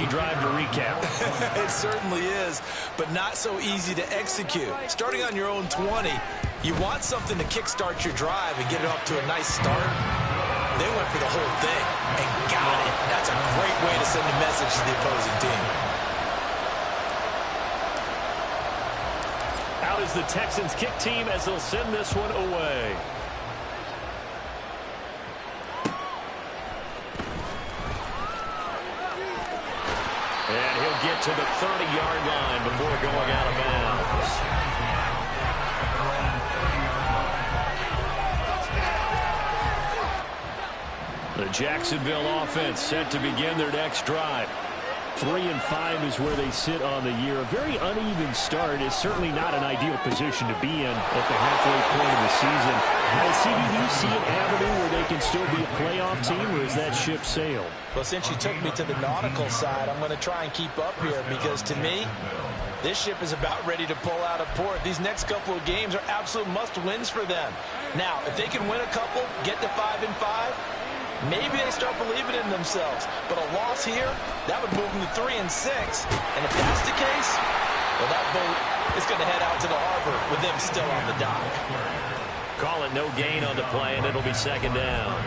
easy drive to recap. It certainly is, but not so easy to execute. Starting on your own 20, you want something to kickstart your drive and get it off to a nice start. They went for the whole thing and got it. That's a great way to send a message to the opposing team. Out is the Texans kick team as they'll send this one away. And he'll get to the 30-yard line before going out of bounds. The Jacksonville offense set to begin their next drive. 3-5 is where they sit on the year. A very uneven start is certainly not an ideal position to be in at the halfway point of the season. CD, do you see an avenue where they can still be a playoff team, or is that ship sailed? Well, since you took me to the nautical side, I'm going to try and keep up here because, to me, this ship is about ready to pull out of port. These next couple of games are absolute must-wins for them. Now, if they can win a couple, get to 5-5, maybe they start believing in themselves. But a loss here, that would move them to 3-6. And if that's the case, well, that boat is going to head out to the harbor with them still on the dock. Call it no gain on the play, and it'll be second down.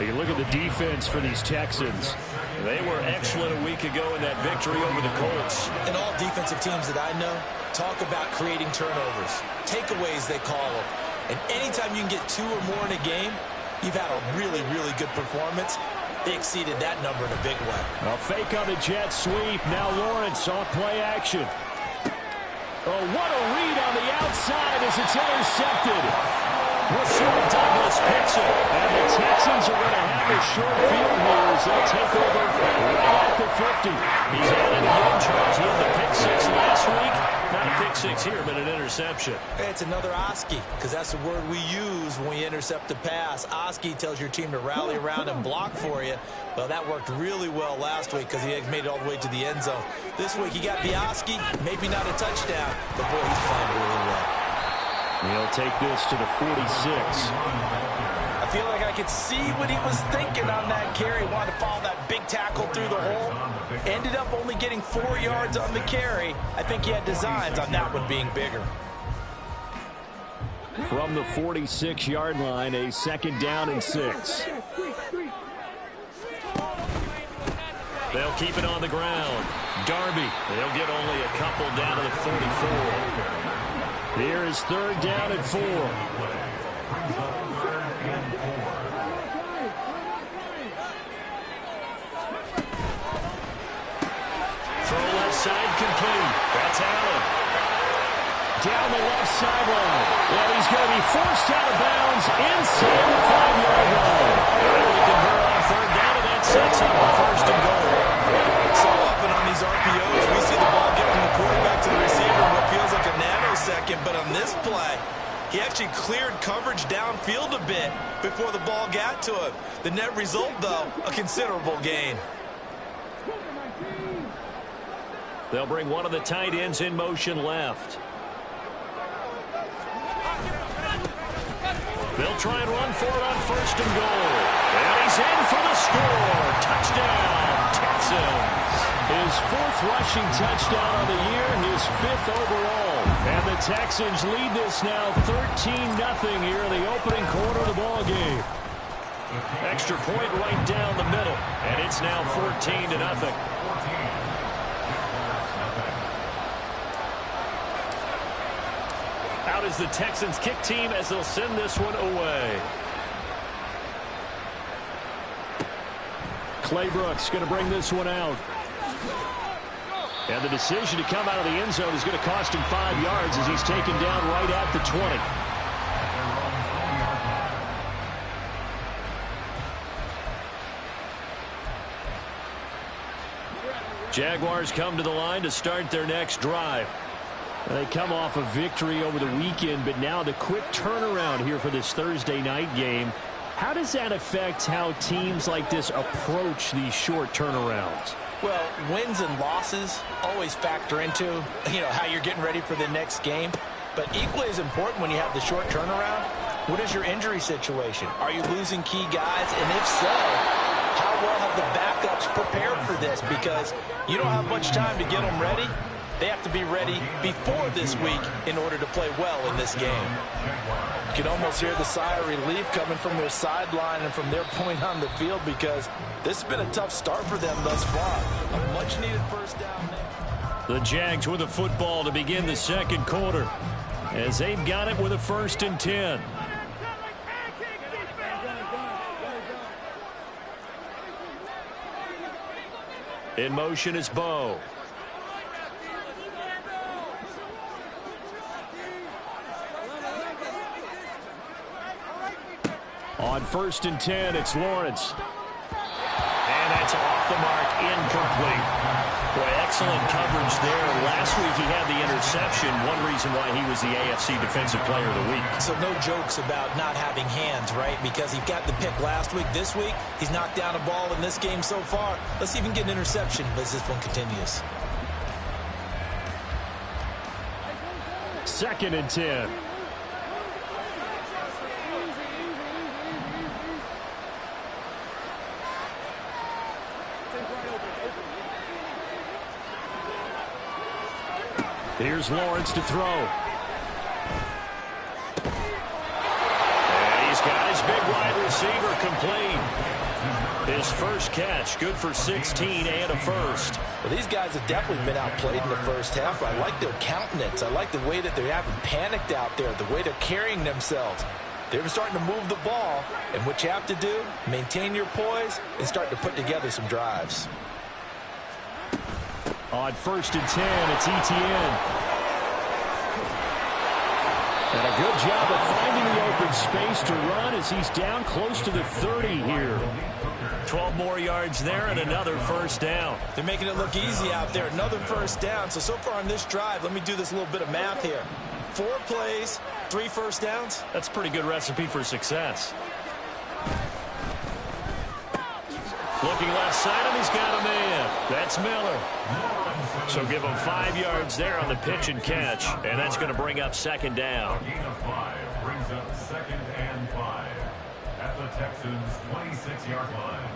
You look at the defense for these Texans. They were excellent a week ago in that victory over the Colts. And all defensive teams that I know talk about creating turnovers. Takeaways, they call them. And anytime you can get 2 or more in a game, you've had a really, really good performance. They exceeded that number in a big way. A fake on the jet sweep. Now Lawrence off play action. Oh, what a read on the outside as it's intercepted. Rasul Douglas picks it. And the Texans are going to have a short field here as they'll take over right at the 50. He's added again. Charles, he had the pick 6 last week. Not a pick 6 here, but an interception. It's another Oski, because that's the word we use when we intercept the pass. Oski tells your team to rally around and block for you. Well, that worked really well last week because he had made it all the way to the end zone. This week, he got Bioski, maybe not a touchdown, but boy, he's playing really well. He'll take this to the 46. I feel like I could see what he was thinking on that carry. Wanted to follow that big tackle through the hole. Ended up only getting 4 yards on the carry. I think he had designs on that one being bigger. From the 46-yard line, a second down and 6. They'll keep it on the ground. Darby, they'll get only a couple down to the 44. Here is third down and 4. Throw left side complete. That's Allen. Down the left sideline. And he's going to be forced out of bounds inside the 5-yard line. And we convert on third down, and that sets up a first and goal. So often on these RPOs, we see the ball get from the quarterback to the receiver in what feels like a nanosecond. But on this play, he actually cleared coverage downfield a bit before the ball got to him. The net result, though, a considerable gain. They'll bring one of the tight ends in motion left. They'll try and run for it on first and goal. And he's in for the score. Touchdown, Texans. His 4th rushing touchdown of the year, his 5th overall. And the Texans lead this now 13-0 here in the opening quarter of the ball game. Extra point right down the middle, and it's now 14-0. Out is the Texans kick team as they'll send this one away. Clay Brooks going to bring this one out. And the decision to come out of the end zone is going to cost him 5 yards as he's taken down right at the 20. Jaguars come to the line to start their next drive. They come off a victory over the weekend, but now the quick turnaround here for this Thursday night game. How does that affect how teams like this approach these short turnarounds? Well, wins and losses always factor into, how you're getting ready for the next game. But equally as important when you have the short turnaround, what is your injury situation? Are you losing key guys? And if so, how well have the backups folks prepared for this because you don't have much time to get them ready. They have to be ready before this week in order to play well in this game. You can almost hear the sigh of relief coming from their sideline and from their point on the field because this has been a tough start for them thus far. A much-needed first down. The Jags with a football to begin the second quarter as they've got it with a 1st and 10. In motion is Bo. On 1st and 10, it's Lawrence. And that's off the mark, incomplete. Boy, excellent coverage there. Last week he had the interception, one reason why he was the AFC Defensive Player of the Week. So no jokes about not having hands, right? Because he got the pick last week. This week, he's knocked down a ball in this game so far. Let's even get an interception as this one continues. 2nd and 10. Here's Lawrence to throw. And he's got his big wide receiver complete. His first catch, good for 16 and a first. Well, these guys have definitely been outplayed in the first half, but I like their countenance. I like the way that they haven't panicked out there, the way they're carrying themselves. They're starting to move the ball, and what you have to do, maintain your poise and start to put together some drives. On 1st and 10, it's Etienne. And a good job of finding the open space to run as he's down close to the 30 here. 12 more yards there and another first down. They're making it look easy out there. Another first down. So far on this drive, let me do this little bit of math here. 4 plays, 3 first downs. That's a pretty good recipe for success. Looking left side, and he's got a man. That's Miller. So give him 5 yards there on the pitch and catch, and that's going to bring up 2nd down. Gain of 5 brings up 2nd and 5 at the Texans' 26-yard line.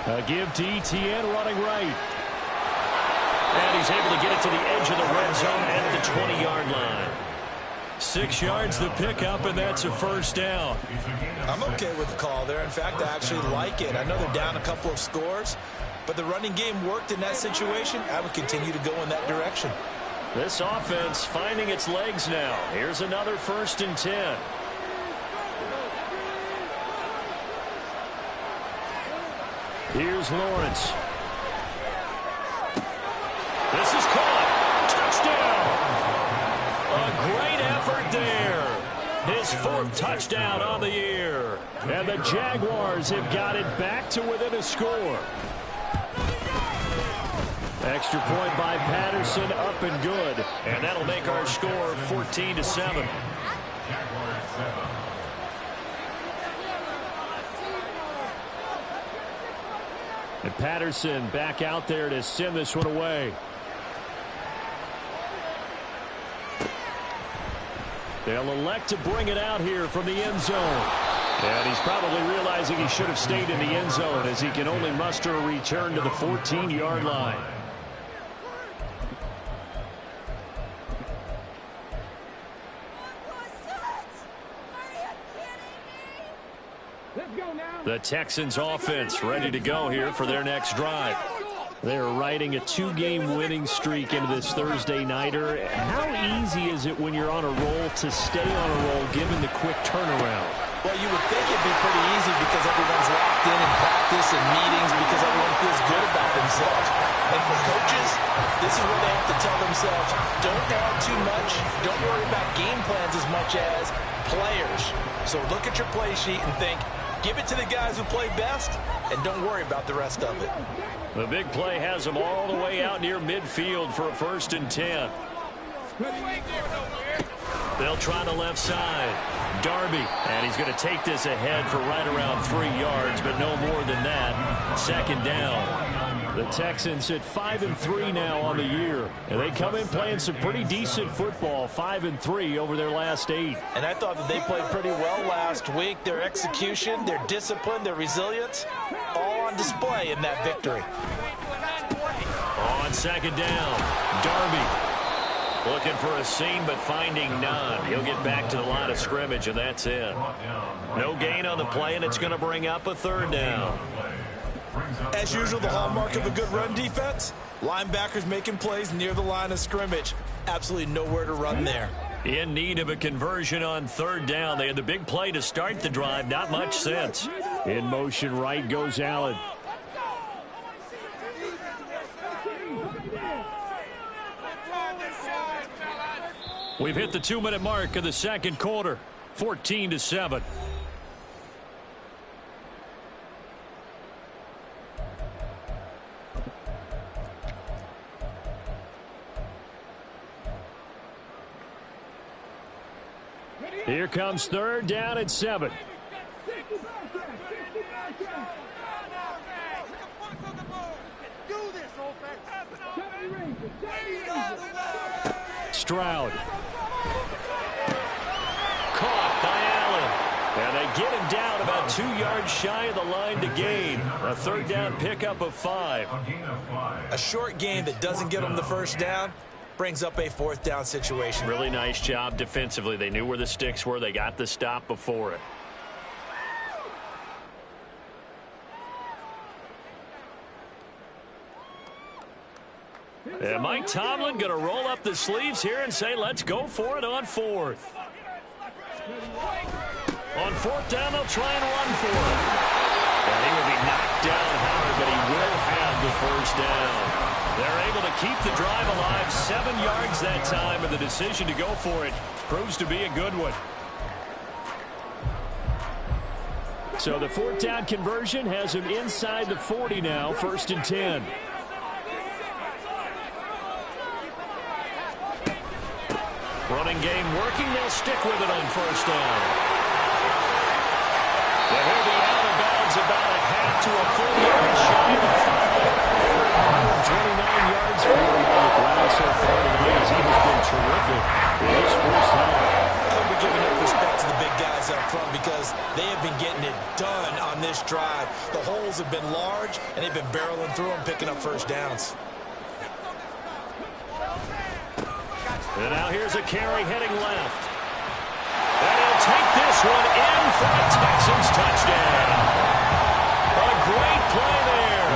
A give to Etienne running right. And he's able to get it to the edge of the red zone at the 20-yard line. 6 yards the pickup, and that's a first down. I'm okay with the call there. In fact, I actually like it. I know they're down a couple of scores, but the running game worked in that situation. I would continue to go in that direction. This offense finding its legs now. Here's another 1st and 10. Here's Lawrence. This is caught. Touchdown. A great effort there. His 4th touchdown on the year. And the Jaguars have got it back to within a score. Extra point by Patterson, up and good. And that'll make our score 14-7. And Patterson back out there to send this one away. They'll elect to bring it out here from the end zone. And he's probably realizing he should have stayed in the end zone as he can only muster a return to the 14-yard line. The Texans offense ready to go here for their next drive. They're riding a 2-game winning streak into this Thursday nighter. How easy is it when you're on a roll to stay on a roll given the quick turnaround? Well, you would think it'd be pretty easy because everyone's locked in practice and meetings because everyone feels good about themselves. And for coaches, this is where they have to tell themselves, don't add too much, don't worry about game plans as much as players. So look at your play sheet and think, give it to the guys who play best, and don't worry about the rest of it. The big play has them all the way out near midfield for a 1st and 10. They'll try the left side. Darby, and he's going to take this ahead for right around 3 yards, but no more than that. 2nd down. The Texans at 5-3 now on the year. And they come in playing some pretty decent football, 5-3 over their last 8. And I thought that they played pretty well last week. Their execution, their discipline, their resilience, all on display in that victory. On second down, Darby. Looking for a seam, but finding none. He'll get back to the line of scrimmage, and that's it. No gain on the play, and it's going to bring up a third down. As usual, the hallmark of a good run defense, linebackers making plays near the line of scrimmage. Absolutely nowhere to run there. In need of a conversion on third down. They had the big play to start the drive. Not much sense. In motion right goes Allen. We've hit the 2-minute mark of the second quarter. 14-7. Here comes third down at 7. Stroud. Caught by Allen. And they get him down about 2 yards shy of the line to gain. A third down pickup of 5. A short gain that doesn't get them the first down brings up a fourth down situation. Really nice job defensively. They knew where the sticks were. They got the stop before it. And Mike Tomlin going to roll up the sleeves here and say, let's go for it on fourth. On fourth down, they'll try and run for it. And he will be knocked down hard, but he will have the first down. They're able to keep the drive alive, 7 yards that time, and the decision to go for it proves to be a good one. So the fourth down conversion has him inside the 40 now, 1st and 10. Running game working. They'll stick with it on first down. And he'll be out of bounds about a half to a full yard shy of the 5. 29 yards for him on the ground so far tonight. He has been terrific in this first half. I'll be giving up respect to the big guys up front because they have been getting it done on this drive. The holes have been large, and they've been barreling through them, picking up first downs. And now here's a carry heading left. And he'll take this one in for a Texans touchdown. A great play there.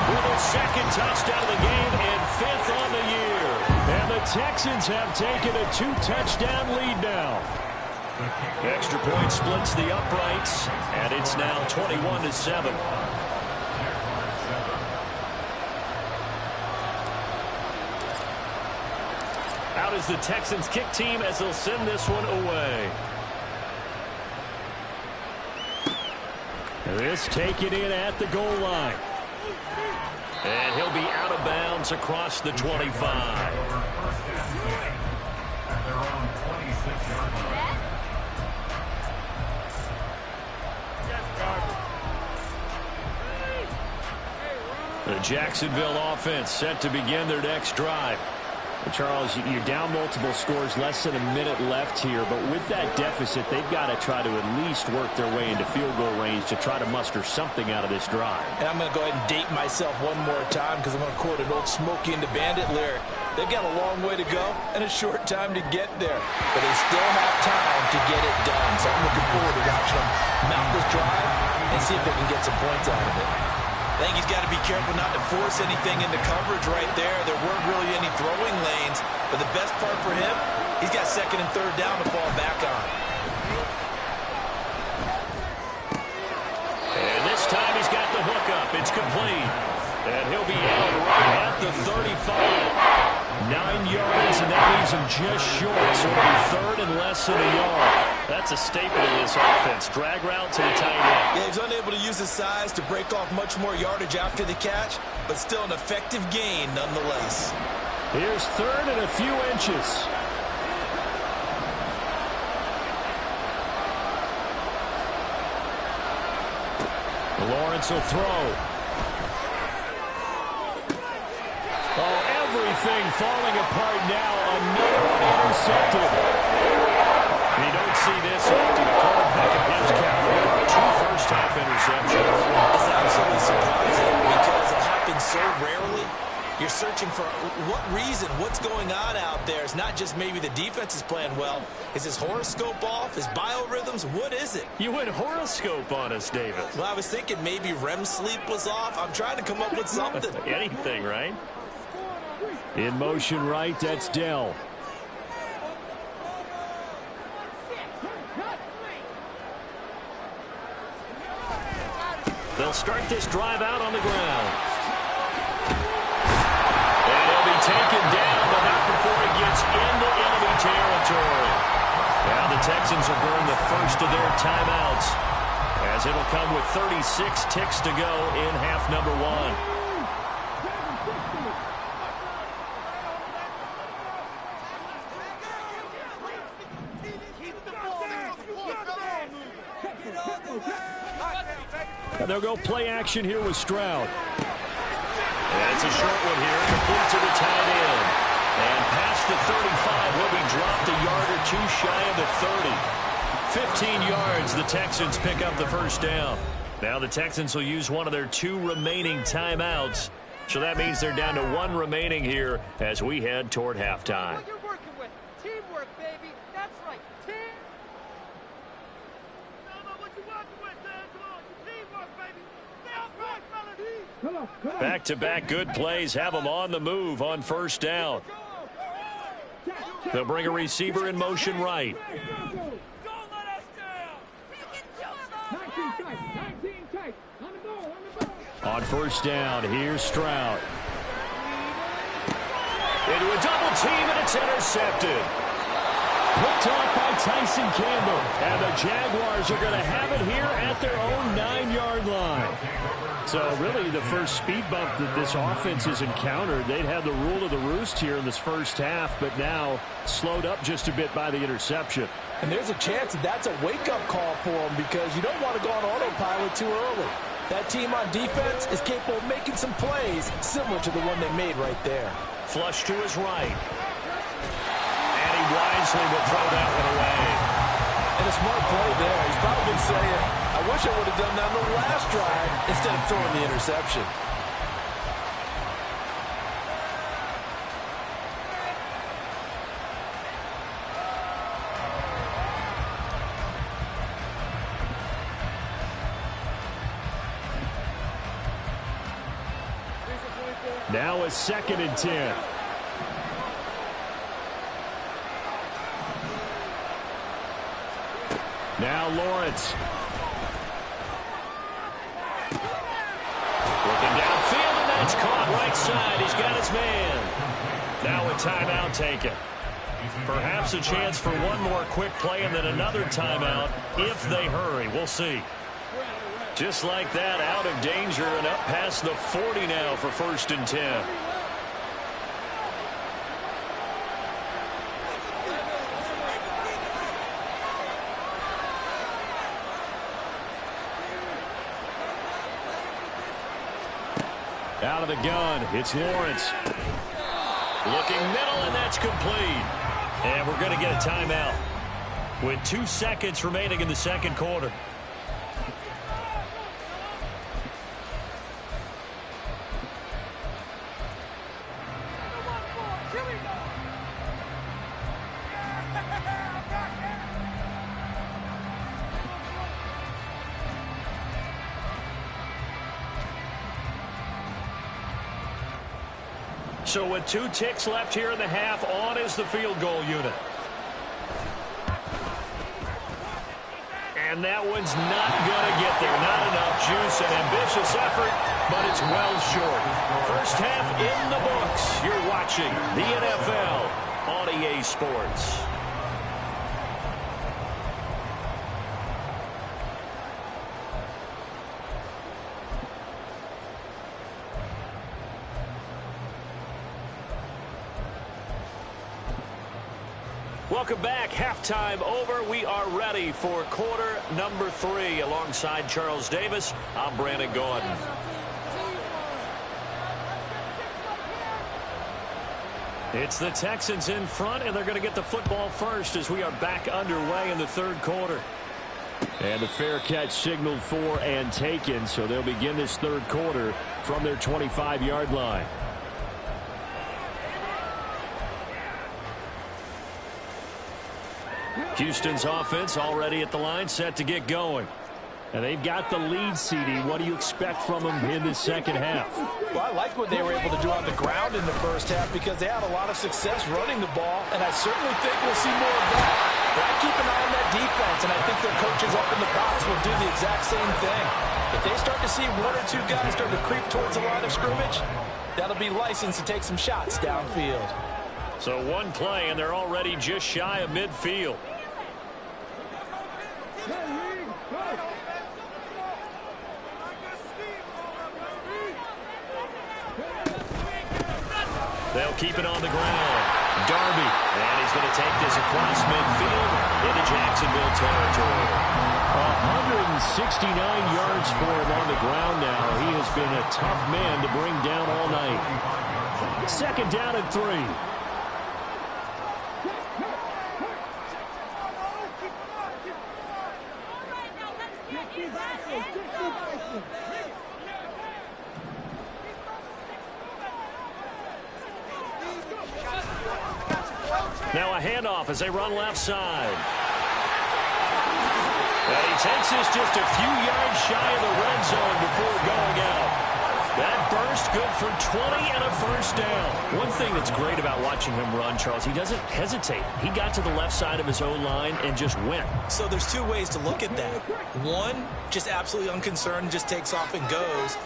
With a second touchdown of the game and 5th on the year. And the Texans have taken a 2-touchdown lead now. Extra point splits the uprights, and it's now 21-7. Out is the Texans kick team as they'll send this one away. This taken in at the goal line. And he'll be out of bounds across the 25. The Jacksonville offense set to begin their next drive. Charles, you're down multiple scores, less than a minute left here, but with that deficit, they've got to try to at least work their way into field goal range to try to muster something out of this drive. And I'm going to go ahead and date myself one more time because I'm going to quote an old Smokey and the Bandit lyric. They've got a long way to go and a short time to get there, but they still have time to get it done. So I'm looking forward to watching them mount this drive and see if they can get some points out of it. I think he's got to be careful not to force anything into coverage right there. There weren't really any throwing lanes, but the best part for him, he's got second and third down to fall back on. And this time he's got the hook up. It's complete. And he'll be out right at the 35. 9 yards, and that leaves him just short. So it'll be third and less than a yard. That's a staple of this offense. Drag route to the tight end. Yeah, he's unable to use his size to break off much more yardage after the catch, but still an effective gain nonetheless. Here's third and a few inches. Lawrence will throw. Oh, everything falling apart now. Another one intercepted. You don't see this often. A quarterback of his caliber, 2 first-half interceptions. It's absolutely surprising because it happens so rarely. You're searching for what reason, what's going on out there. It's not just maybe the defense is playing well. Is his horoscope off? His biorhythms? What is it? You went horoscope on us, David. Well, I was thinking maybe REM sleep was off. I'm trying to come up with something. Anything, right? In motion right, that's Dell. They'll start this drive out on the ground. And he'll be taken down, but not before he gets into enemy territory. Now the Texans will burn the first of their timeouts, as it'll come with 36 ticks to go in half number 1. And they'll go play action here with Stroud. And it's a short one here, complete to the tight end. And past the 35, will be dropped a yard or 2 shy of the 30. 15 yards, the Texans pick up the first down. Now the Texans will use one of their 2 remaining timeouts. So that means they're down to 1 remaining here as we head toward halftime. What you're working with. Teamwork, baby. That's right. Back-to-back good plays have them on the move on first down. They'll bring a receiver in motion right. On first down, here's Stroud. Into a double team, and it's intercepted. Picked off by Tyson Campbell. And the Jaguars are going to have it here at their own 9-yard line. So really the first speed bump that this offense has encountered, they'd had the rule of the roost here in this first half, but now slowed up just a bit by the interception. And there's a chance that that's a wake-up call for them because you don't want to go on autopilot too early. That team on defense is capable of making some plays similar to the one they made right there. Flush to his right. And he wisely will throw that one away. And a smart play there. He's probably saying, I wish I would have done that on the last drive instead of throwing the interception. Now a 2nd and 10. Now Lawrence. Looking downfield, and that's caught right side. He's got his man. Now a timeout taken. Perhaps a chance for one more quick play and then another timeout if they hurry. We'll see. Just like that, out of danger and up past the 40 now for 1st and 10. Out of the gun, it's Lawrence. Looking middle, and that's complete. And we're going to get a timeout with 2 seconds remaining in the second quarter. So with 2 ticks left here in the half, on is the field goal unit. And that one's not going to get there. Not enough juice, an ambitious effort, but it's well short. First half in the books. You're watching the NFL on EA Sports. Welcome back. Halftime over. We are ready for quarter number 3. Alongside Charles Davis, I'm Brandon Gaudin. It's the Texans in front, and they're going to get the football first as we are back underway in the third quarter. And the fair catch signaled for and taken, so they'll begin this third quarter from their 25-yard line. Houston's offense already at the line, set to get going. And they've got the lead, CD. What do you expect from them in this second half? Well, I like what they were able to do on the ground in the first half because they had a lot of success running the ball, and I certainly think we'll see more of that. But I keep an eye on that defense, and I think their coaches up in the box will do the exact same thing. If they start to see one or two guys start to creep towards the line of scrimmage, that'll be licensed to take some shots downfield. So one play, and they're already just shy of midfield. They'll keep it on the ground. Darby, and he's going to take this across midfield into Jacksonville territory. 169 yards for him on the ground now. He has been a tough man to bring down all night. Second down and 3. Now a handoff as they run left side. And he takes this just a few yards shy of the red zone before going out. That burst good for 20 and a first down. One thing that's great about watching him run, Charles, he doesn't hesitate. He got to the left side of his own line and just went. So there's two ways to look at that. One, just absolutely unconcerned, just takes off and goes.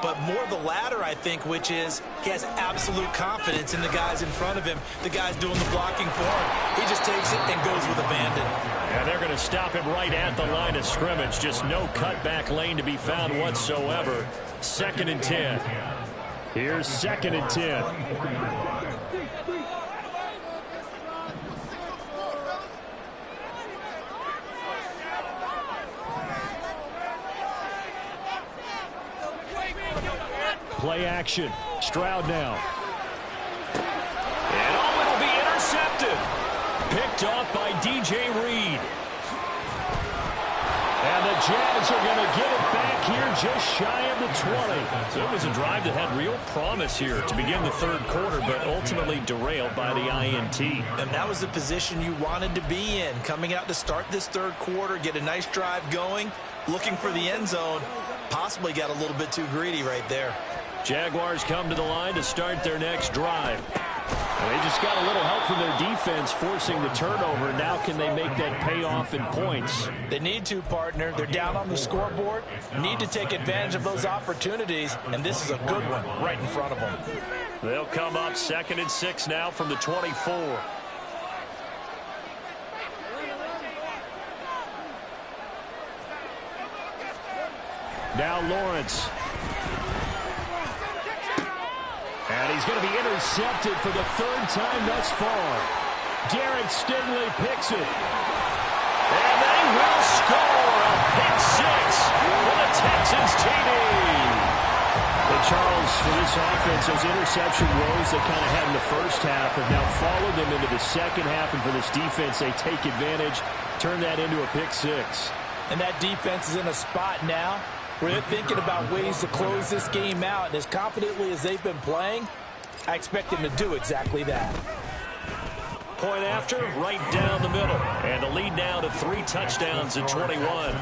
But more the latter, I think, which is he has absolute confidence in the guys in front of him, the guys doing the blocking for him. He just takes it and goes with abandon. Yeah, they're going to stop him right at the line of scrimmage. Just no cutback lane to be found whatsoever. Second and 10. Here's second and 10. Play action. Stroud now. And it'll be intercepted. Picked off by DJ Reed. And the Jags are going to get it back here just shy of the 20. So it was a drive that had real promise here to begin the third quarter, but ultimately derailed by the INT. And that was the position you wanted to be in. Coming out to start this third quarter, get a nice drive going, looking for the end zone. Possibly got a little bit too greedy right there. Jaguars come to the line to start their next drive. And they just got a little help from their defense forcing the turnover. Now can they make that payoff in points? They need to, partner. They're down on the scoreboard. Need to take advantage of those opportunities, and this is a good one right in front of them. They'll come up second and 6 now from the 24. Now Lawrence. And he's going to be intercepted for the third time thus far. Derek Stingley picks it. And they will score a pick 6 for the Texans TD. And Charles, for this offense, those interception woes they kind of had in the first half have now followed them into the second half. And for this defense, they take advantage, turn that into a pick 6. And that defense is in a spot now where they're thinking about ways to close this game out. And as confidently as they've been playing, I expect them to do exactly that. Point after, right down the middle. And the lead now to 3 touchdowns at 21.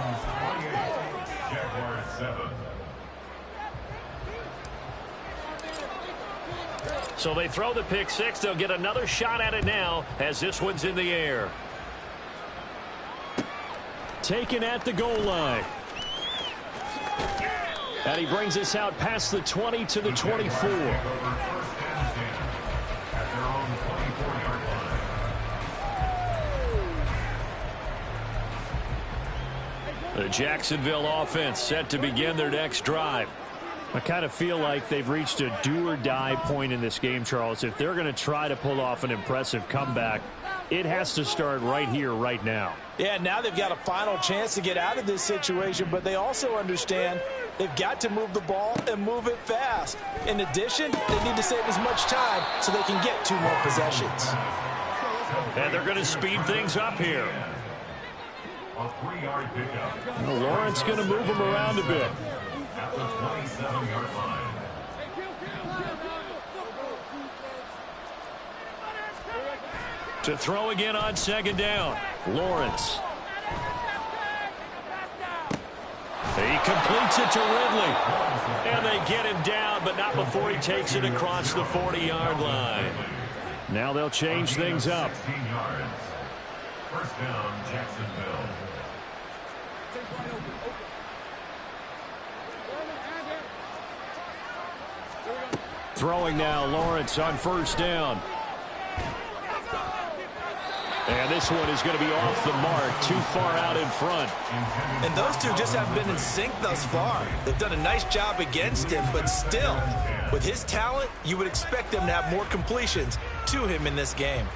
So they throw the pick 6. They'll get another shot at it now as this one's in the air. Taken at the goal line. And he brings us out past the 20 to the 24. The Jacksonville offense set to begin their next drive. I kind of feel like they've reached a do-or-die point in this game, Charles. If they're going to try to pull off an impressive comeback, It has to start right here, right now. Yeah, now they've got a final chance to get out of this situation, but they also understand they've got to move the ball and move it fast. In addition, they need to save as much time so they can get 2 more possessions. And they're going to speed things up here. A 3-yard pickup. Well, Lawrence going to move him around a bit. At the 27-yard line. To throw again on 2nd down. Lawrence. He completes it to Ridley. And they get him down, but not before he takes it across the 40-yard line. Now they'll change things up. 16 yards. First down, Jacksonville. Throwing now, Lawrence on 1st down. And this one is going to be off the mark, too far out in front. And those two just haven't been in sync thus far. They've done a nice job against him, but still, with his talent, you would expect them to have more completions to him in this game.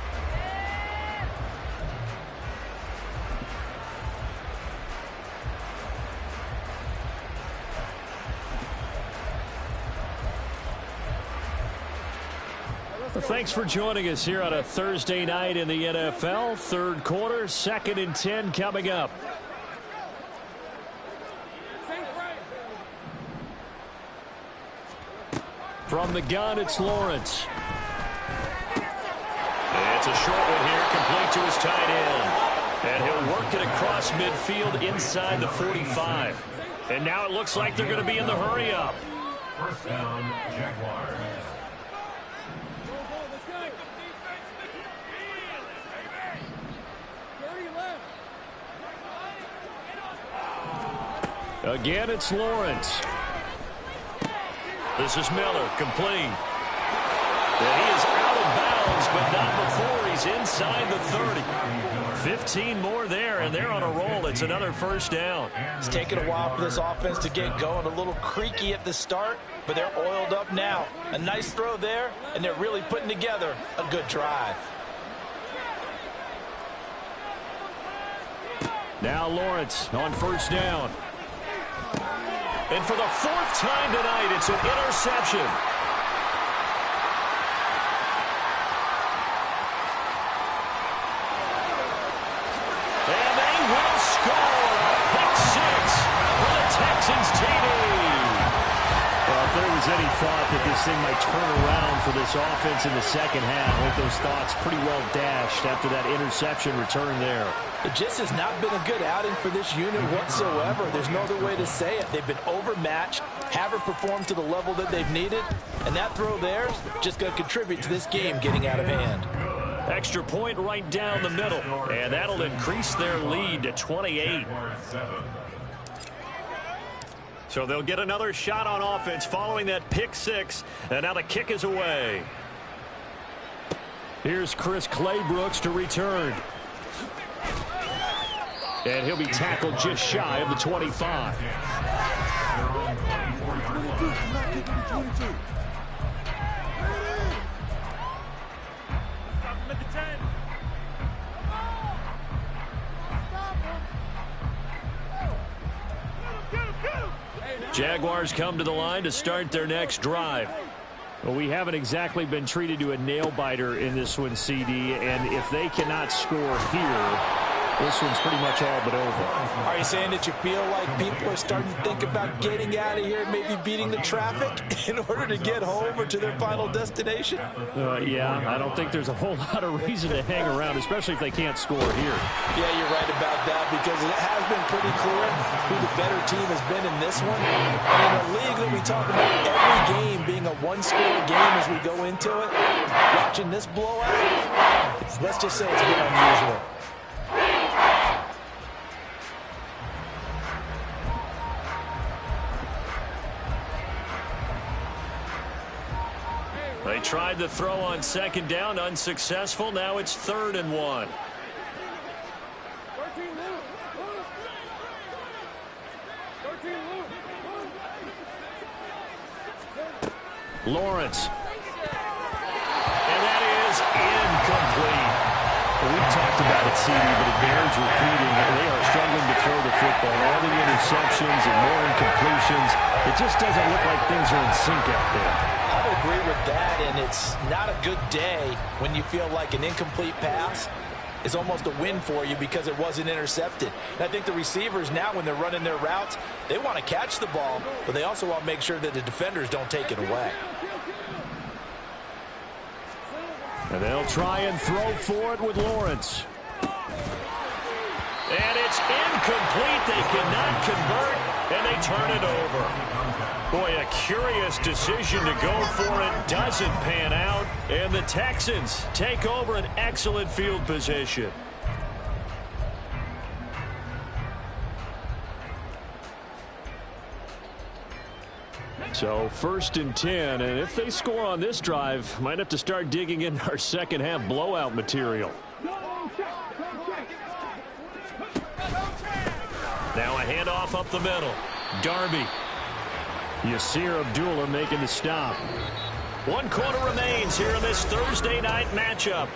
Thanks for joining us here on a Thursday night in the NFL. 3rd quarter, 2nd and 10 coming up. From the gun, it's Lawrence. And it's a short one here, complete to his tight end. And he'll work it across midfield inside the 45. And now it looks like they're going to be in the hurry-up. First down, Jaguars. Again, it's Lawrence. This is Miller, complete. And he is out of bounds, but not before he's inside the 30. 15 more there, and they're on a roll. It's another 1st down. It's taken a while for this offense to get going. A little creaky at the start, but they're oiled up now. A nice throw there, and they're really putting together a good drive. Now Lawrence on 1st down. And for the 4th time tonight, it's an interception. And they will score a pick 6 for the Texans TD. Well, if there was any thought that this thing might turn around for this offense in the 2nd half, I think those thoughts pretty well dashed after that interception return there. It just has not been a good outing for this unit whatsoever. There's no other way to say it. They've been overmatched, haven't performed to the level that they've needed, and that throw there is just going to contribute to this game getting out of hand. Extra point right down the middle, and that'll increase their lead to 28. So they'll get another shot on offense following that pick 6, and now the kick is away. Here's Chris Claybrooks to return. And he'll be tackled just shy of the 25. Jaguars come to the line to start their next drive. Well, we haven't exactly been treated to a nail-biter in this one, CD, and if they cannot score here, this one's pretty much all but over. Are you saying that you feel like people are starting to think about getting out of here, maybe beating the traffic in order to get home or to their final destination? Yeah, I don't think there's a whole lot of reason to hang around, especially if they can't score here. Yeah, you're right about that, because it has been pretty clear who the better team has been in this one. And in a league that we talk about every game being a one-score game as we go into it, watching this blowout, let's just say it's been unusual. They tried the throw on 2nd down, unsuccessful. Now it's 3rd and 1. Lawrence. And that is incomplete. We've talked about it, CD, but it bears repeating. They are struggling to throw the football. All the interceptions and more incompletions. It just doesn't look like things are in sync out there. I would agree with that, and it's not a good day when you feel like an incomplete pass is almost a win for you because it wasn't intercepted. And I think the receivers now, when they're running their routes, they want to catch the ball, but they also want to make sure that the defenders don't take it away. And they'll try and throw for it with Lawrence. And it's incomplete. They cannot convert, and they turn it over. Boy, a curious decision to go for it. Doesn't pan out, and the Texans take over an excellent field position. So 1st and 10, and if they score on this drive, might have to start digging in our second half blowout material. Now a handoff up the middle. Darby. Yasir Abdullah making the stop. 1 quarter remains here in this Thursday night matchup.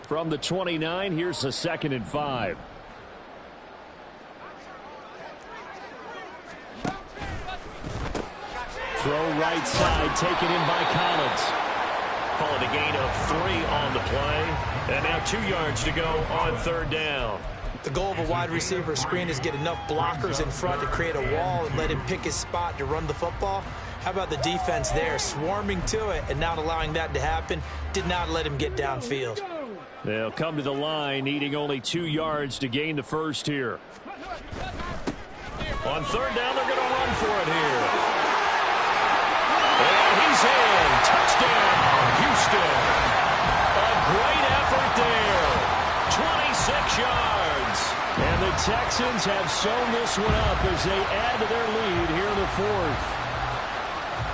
From the 29, here's a 2nd and 5. Throw right side, taken in by Collins. Call it a gain of 3 on the play. And now 2 yards to go on 3rd down. The goal of a wide receiver screen is get enough blockers in front to create a wall and let him pick his spot to run the football. How about the defense there, swarming to it and not allowing that to happen? Did not let him get downfield. They'll come to the line, needing only 2 yards to gain the first here. On 3rd down, they're going to run for it here. And he's in. Touchdown, Houston. A great effort there. 26 yards. And the Texans have sewn this one up as they add to their lead here in the 4th.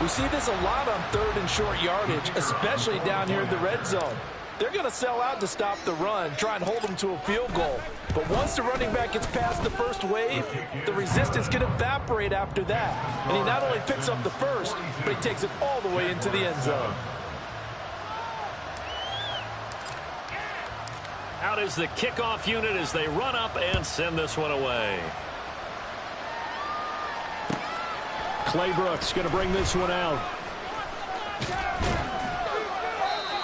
We see this a lot on 3rd and short yardage, especially down here in the red zone. They're going to sell out to stop the run, try and hold them to a field goal. But once the running back gets past the first wave, the resistance can evaporate after that. And he not only picks up the first, but he takes it all the way into the end zone. Out is the kickoff unit as they run up and send this one away. Clay Brooks going to bring this one out.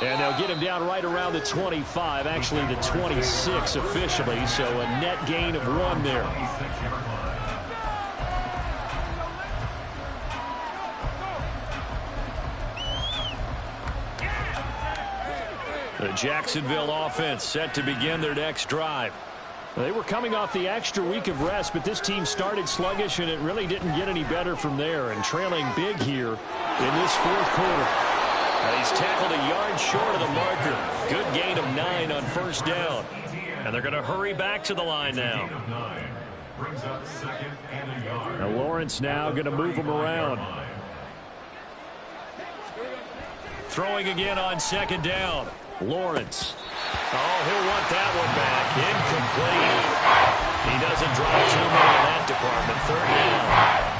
And they'll get him down right around the 25, actually the 26 officially, so a net gain of 1 there. The Jacksonville offense set to begin their next drive. They were coming off the extra week of rest, but this team started sluggish, and it really didn't get any better from there, and trailing big here in this 4th quarter. He's tackled a yard short of the marker. Good gain of 9 on 1st down. And they're going to hurry back to the line now. Now Lawrence now going to move him around. Throwing again on 2nd down. Lawrence. Oh, he'll want that one back. Incomplete. He doesn't drop too many in that department. 3rd down.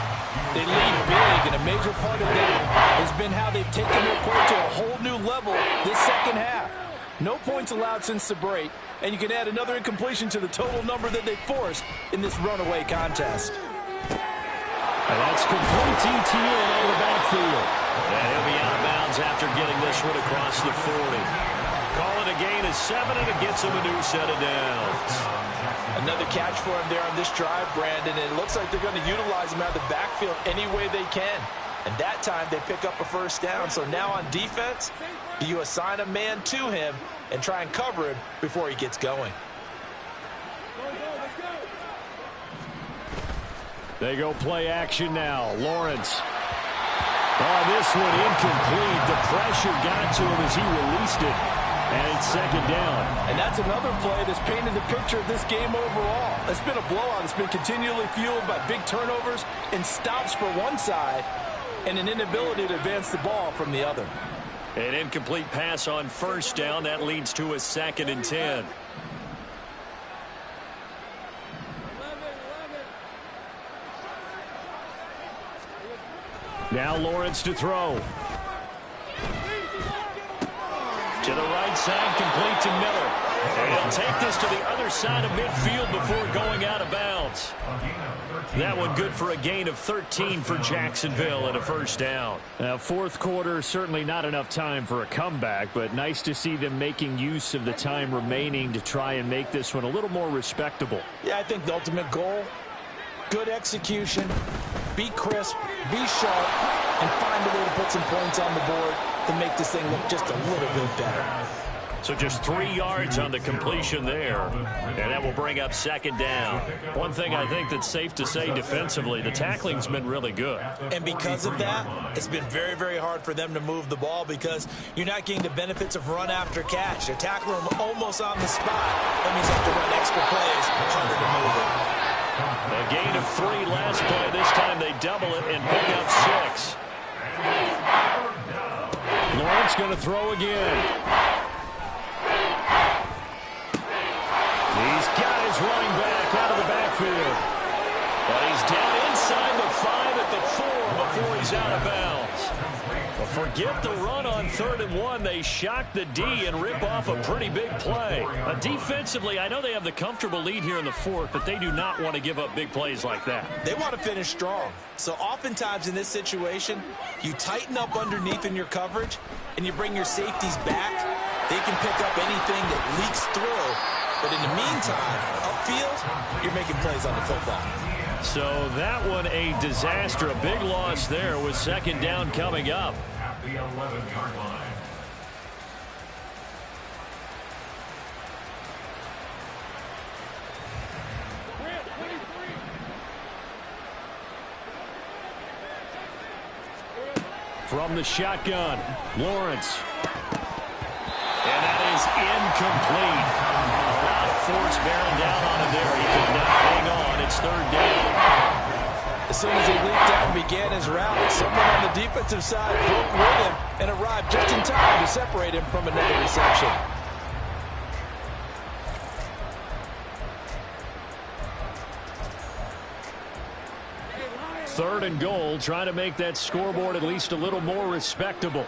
They lead big, and a major part of that has been how they've taken their play to a whole new level this 2nd half. No points allowed since the break, and you can add another incompletion to the total number that they forced in this runaway contest. And that's complete ETN out of the backfield. And he'll be out of bounds after getting this one across the 40. Call it a gain of 7, and it gets him a new set of downs. Another catch for him there on this drive, Brandon. And it looks like they're going to utilize him out of the backfield any way they can. And that time they pick up a 1st down. So now on defense, do you assign a man to him and try and cover him before he gets going? They go play action now. Lawrence. Oh, this one incomplete. The pressure got to him as he released it. And it's 2nd down. And that's another play that's painted the picture of this game overall. It's been a blowout. It's been continually fueled by big turnovers and stops for one side and an inability to advance the ball from the other. An incomplete pass on 1st down. That leads to a 2nd and 10. Now Lawrence to throw. To the right side, complete to Miller. And he'll take this to the other side of midfield before going out of bounds. That one good for a gain of 13 for Jacksonville and a first down. Now, fourth quarter, certainly not enough time for a comeback, but nice to see them making use of the time remaining to try and make this one a little more respectable. Yeah, I think the ultimate goal, good execution, be crisp, be sharp, and find a way to put some points on the board to make this thing look just a little bit better. So just 3 yards on the completion there, and that will bring up second down. One thing I think that's safe to say defensively, the tackling's been really good. And because of that, it's been very, very hard for them to move the ball because you're not getting the benefits of run after catch. They're tackling them almost on the spot. That means you have to run extra plays, harder to move it. A gain of 3 last play. This time they double it and pick up 6. Lawrence going to throw again. These guys running back out of the backfield. But he's down inside the 5 at the 4 before he's out of bounds. Well, forget the run on 3rd and 1. They shock the D and rip off a pretty big play. Defensively, I know they have the comfortable lead here in the 4th, but they do not want to give up big plays like that. They want to finish strong. So oftentimes in this situation, you tighten up underneath in your coverage, and you bring your safeties back. They can pick up anything that leaks through. But in the meantime, upfield, you're making plays on the football. So that one a disaster. A big loss there with second down coming up. At the 11-yard line. From the shotgun, Lawrence. And that is incomplete. A lot of force bearing down on him there. He could not hang on. It's 3rd down. As soon as he leaped out and began his route, someone on the defensive side broke with him and arrived just in time to separate him from another reception. Third and goal, trying to make that scoreboard at least a little more respectable.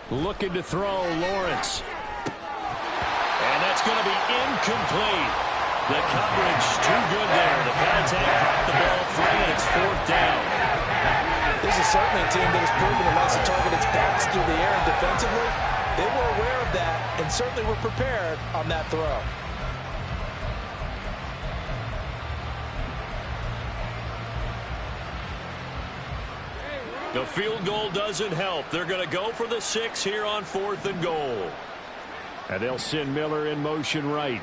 Looking to throw, Lawrence. And that's going to be incomplete. The coverage too good there. The contact caught the ball free, and it's 4th down. This is certainly a team that has proven it wants to target its backs through the air and defensively. They were aware of that and certainly were prepared on that throw. The field goal doesn't help. They're going to go for the 6 here on 4th and goal. And they'll send Miller in motion right.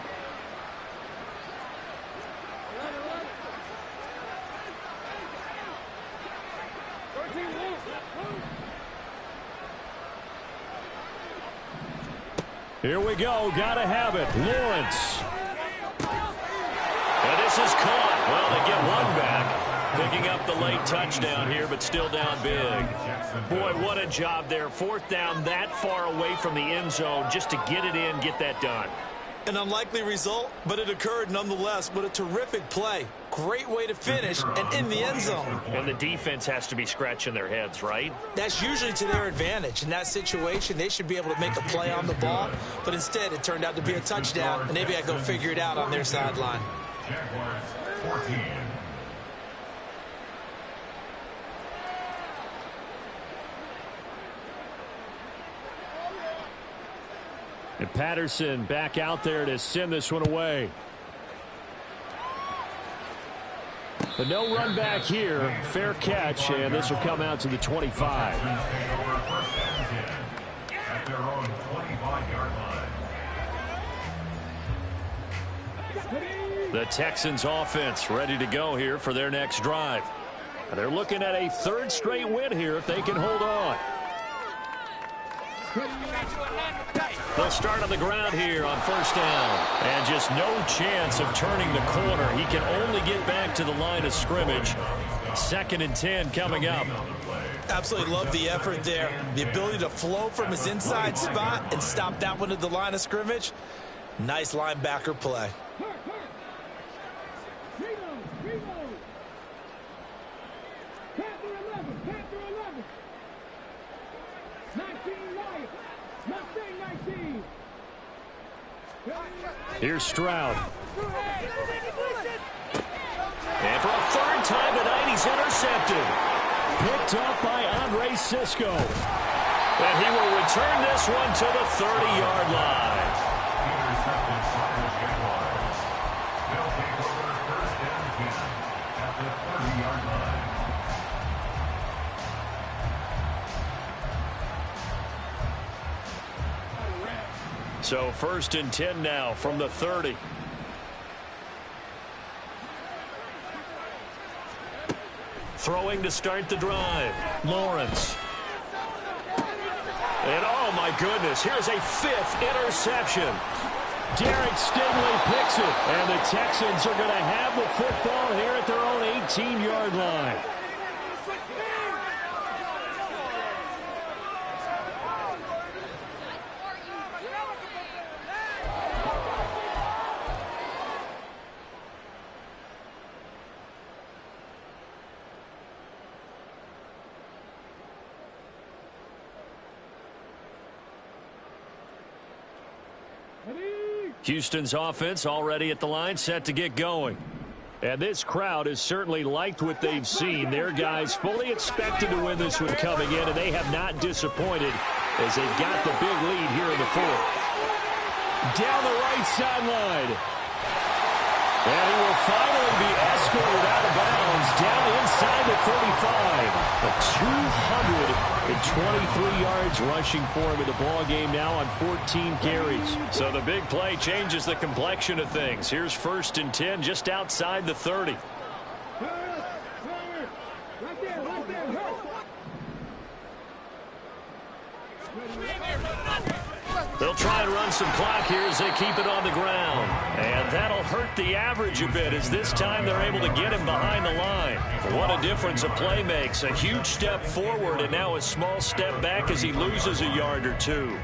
Here we go. Gotta have it. Lawrence. And this is caught. Well, they get one back. Picking up the late touchdown here, but still down big. Boy, what a job there. 4th down that far away from the end zone just to get it in, get that done. An unlikely result, but it occurred nonetheless. What a terrific play. Great way to finish and in the end zone. And the defense has to be scratching their heads, right? That's usually to their advantage. In that situation, they should be able to make a play on the ball, but instead it turned out to be a touchdown, and maybe I go figure it out on their sideline. Jaguars 14. And Patterson back out there to send this one away. But no run back here. Fair catch, and this will come out to the 25. At their own 25-yard line. The Texans offense ready to go here for their next drive. They're looking at a 3rd straight win here if they can hold on. They'll start on the ground here on 1st down. And just no chance of turning the corner. He can only get back to the line of scrimmage. 2nd and 10 coming up. Absolutely love the effort there. The ability to flow from his inside spot and stop that one at the line of scrimmage. Nice linebacker play. Here's Stroud. And for a third time tonight, he's intercepted. Picked up by Andre Sisco. And he will return this one to the 30-yard line. Intercepted by the Jaguars. They'll take over first and 10 at the 30-yard line. So first and 10 now from the 30. Throwing to start the drive. Lawrence. And oh my goodness, here's a fifth interception. Derek Stingley picks it. And the Texans are going to have the football here at their own 18-yard line. Houston's offense already at the line, set to get going. And this crowd has certainly liked what they've seen. Their guys fully expected to win this one coming in, and they have not disappointed as they got the big lead here in the fourth. Down the right sideline. And he will finally be escorted out of bounds down inside the 35. 223 yards rushing for him in the ball game now on 14 carries. So the big play changes the complexion of things. Here's first and 10 just outside the 30. They'll try and run some clock here as they keep it on the ground. And that'll hurt the average a bit as this time they're able to get him behind the line. What a difference a play makes. A huge step forward and now a small step back as he loses a yard or two.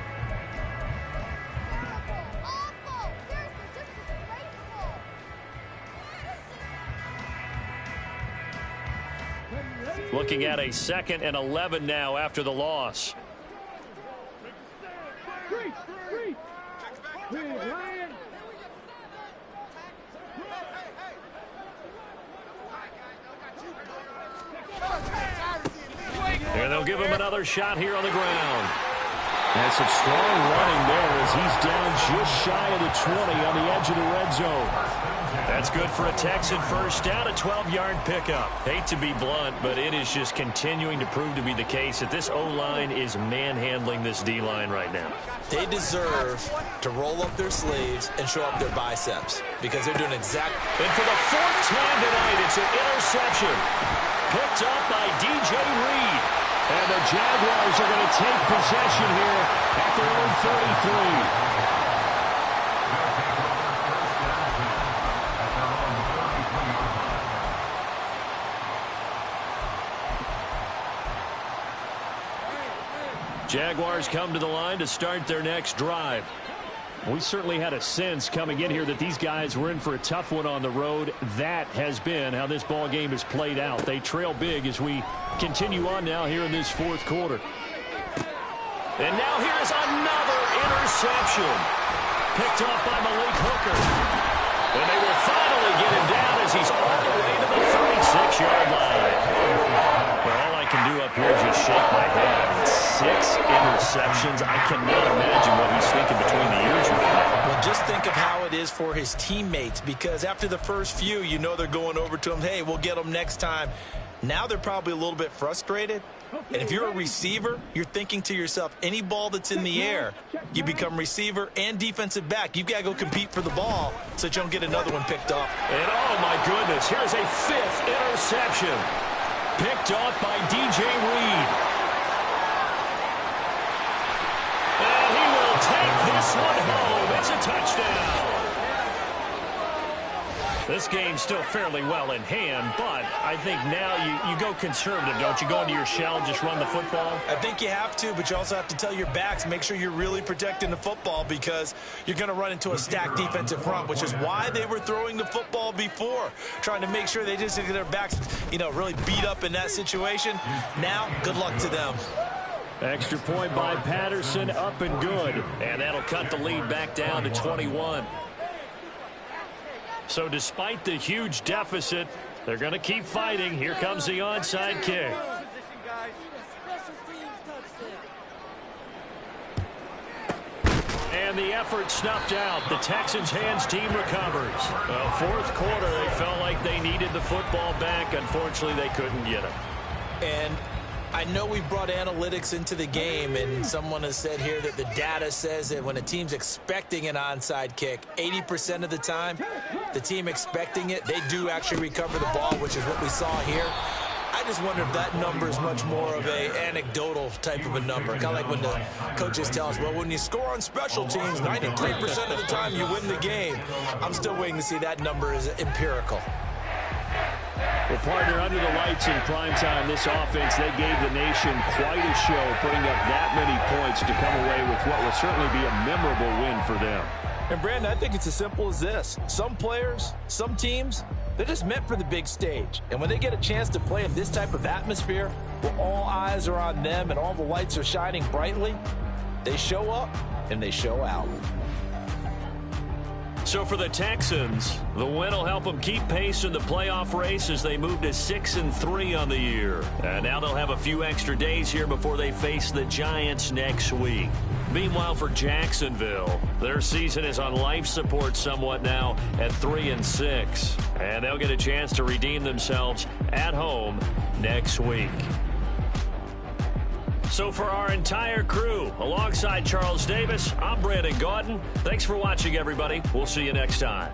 Looking at a 2nd and 11 now after the loss. And they'll give him another shot here on the ground. That's some strong running there as he's down just shy of the 20 on the edge of the red zone. That's good for a Texan first down, a 12-yard pickup. Hate to be blunt, but it is just continuing to prove to be the case that this O-line is manhandling this D-line right now. They deserve to roll up their sleeves and show up their biceps because they're doing exactly. And for the fourth time tonight, it's an interception. Picked up by DJ Reed. And the Jaguars are going to take possession here at their own 33. Jaguars come to the line to start their next drive. We certainly had a sense coming in here that these guys were in for a tough one on the road. That has been how this ball game has played out. They trail big as we continue on now here in this fourth quarter. And now here's another interception. Picked up by Malik Hooker. And they will finally get him down as he's all the way to the 36-yard line. Well, all I can do up here is just shake my head. 6 interceptions. I cannot imagine what he's thinking between the ears right now. Well, just think of how it is for his teammates, because after the first few, you know they're going over to him, hey, we'll get them next time. Now they're probably a little bit frustrated. And if you're a receiver, you're thinking to yourself, any ball that's in the air, you become receiver and defensive back. You've got to go compete for the ball so that you don't get another one picked up. And oh, my goodness, here's a 5th interception. Picked off by DJ Reed. And he will take this one home. It's a touchdown. This game's still fairly well in hand, but I think now you go conservative, don't you? Go into your shell and just run the football? I think you have to, but you also have to tell your backs, make sure you're really protecting the football because you're going to run into a stacked defensive front, which is why they were throwing the football before, trying to make sure they just get their backs, really beat up in that situation. Now, good luck to them. Extra point by Patterson, up and good. And that'll cut the lead back down to 21. So despite the huge deficit, they're going to keep fighting. Here comes the onside kick. And the effort snuffed out. The Texans' hands team recovers. Fourth quarter, they felt like they needed the football back. Unfortunately, they couldn't get it. And I know we brought analytics into the game, and someone has said here that the data says that when a team's expecting an onside kick, 80% of the time, the team expecting it, they do actually recover the ball, which is what we saw here. I just wonder if that number is much more of an anecdotal type of a number. Kind of like when the coaches tell us, well, when you score on special teams, 93% of the time you win the game. I'm still waiting to see that number is empirical. Well, partner, under the lights in prime time, this offense, they gave the nation quite a show, putting up that many points to come away with what will certainly be a memorable win for them. And, Brandon, I think it's as simple as this. Some players, some teams, they're just meant for the big stage. And when they get a chance to play in this type of atmosphere, where all eyes are on them and all the lights are shining brightly, they show up and they show out. So for the Texans, the win will help them keep pace in the playoff race as they move to 6-3 on the year. And now they'll have a few extra days here before they face the Giants next week. Meanwhile, for Jacksonville, their season is on life support somewhat now at 3-6. And they'll get a chance to redeem themselves at home next week. So for our entire crew, alongside Charles Davis, I'm Brandon Gaudin. Thanks for watching, everybody. We'll see you next time.